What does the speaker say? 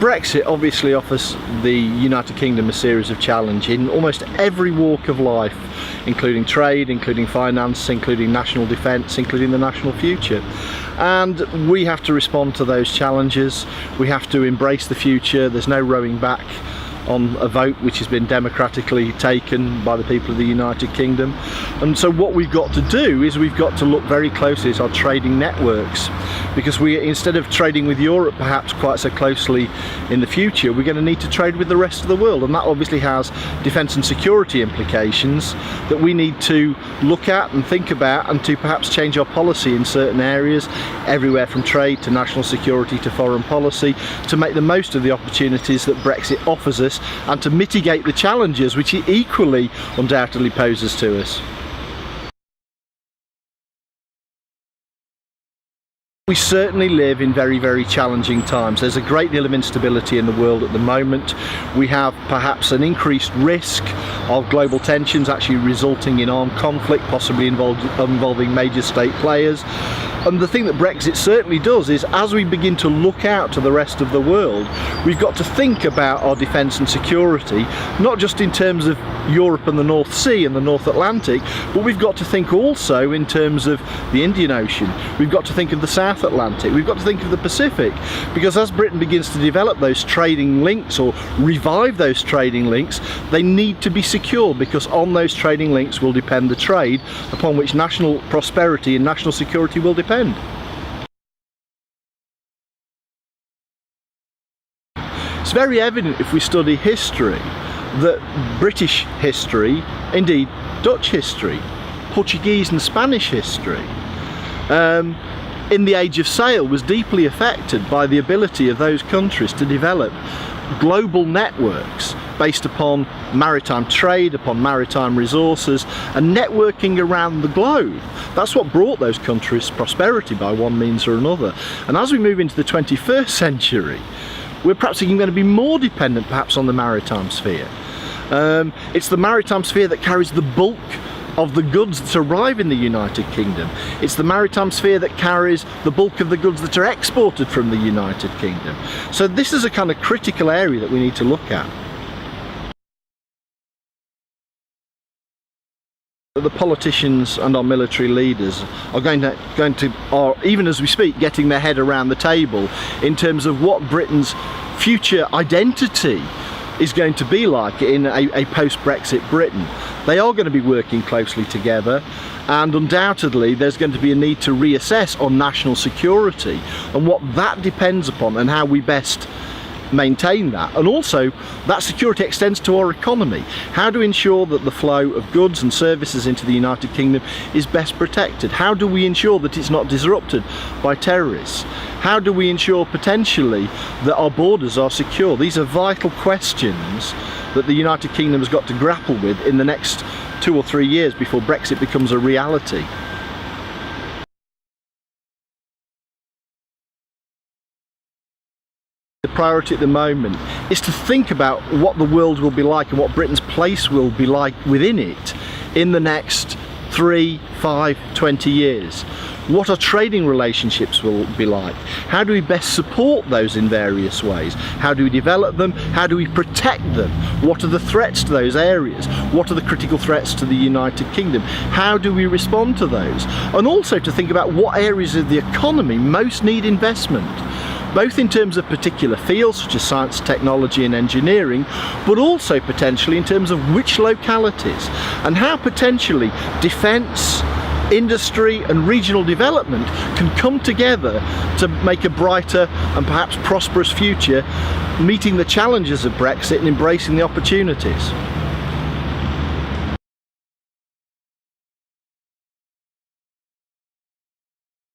Brexit obviously offers the United Kingdom a series of challenges in almost every walk of life, including trade, including finance, including national defence, including the national future. And we have to respond to those challenges. We have to embrace the future. There's no rowing back on a vote which has been democratically taken by the people of the United Kingdom. And so what we've got to do is we've got to look very closely at our trading networks, because we, instead of trading with Europe perhaps quite so closely in the future, we're going to need to trade with the rest of the world, and that obviously has defence and security implications that we need to look at and think about, and to perhaps change our policy in certain areas, everywhere from trade to national security to foreign policy, to make the most of the opportunities that Brexit offers us and to mitigate the challenges which it equally undoubtedly poses to us. We certainly live in very, very challenging times. There's a great deal of instability in the world at the moment. We have perhaps an increased risk of global tensions actually resulting in armed conflict, possibly involving major state players. And the thing that Brexit certainly does is, as we begin to look out to the rest of the world, we've got to think about our defence and security, not just in terms of Europe and the North Sea and the North Atlantic, but we've got to think also in terms of the Indian Ocean. We've got to think of the South Atlantic. We've got to think of the Pacific, because as Britain begins to develop those trading links or revive those trading links, they need to be secure, because on those trading links will depend the trade upon which national prosperity and national security will depend. It's very evident if we study history that British history, indeed Dutch history, Portuguese and Spanish history, in the Age of Sail was deeply affected by the ability of those countries to develop global networks based upon maritime trade, upon maritime resources and networking around the globe. That's what brought those countries prosperity by one means or another. And as we move into the 21st century, we're perhaps going to be more dependent perhaps on the maritime sphere. It's the maritime sphere that carries the bulk of the goods that arrive in the United Kingdom. It's the maritime sphere that carries the bulk of the goods that are exported from the United Kingdom. So this is a kind of critical area that we need to look at. The politicians and our military leaders are going to, even as we speak, getting their head around the table in terms of what Britain's future identity is going to be like in a post-Brexit Britain. They are going to be working closely together, and undoubtedly there's going to be a need to reassess on national security and what that depends upon and how we best maintain that. And also that security extends to our economy. How do we ensure that the flow of goods and services into the United Kingdom is best protected? How do we ensure that it's not disrupted by terrorists? How do we ensure potentially that our borders are secure? These are vital questions that the United Kingdom has got to grapple with in the next 2 or 3 years before Brexit becomes a reality. The priority at the moment is to think about what the world will be like and what Britain's place will be like within it in the next 3, 5, 20 years. What our trading relationships will be like. How do we best support those in various ways? How do we develop them? How do we protect them? What are the threats to those areas? What are the critical threats to the United Kingdom? How do we respond to those? And also to think about what areas of the economy most need investment, both in terms of particular fields such as science, technology and engineering, but also potentially in terms of which localities, and how potentially defence, industry and regional development can come together to make a brighter and perhaps prosperous future, meeting the challenges of Brexit and embracing the opportunities.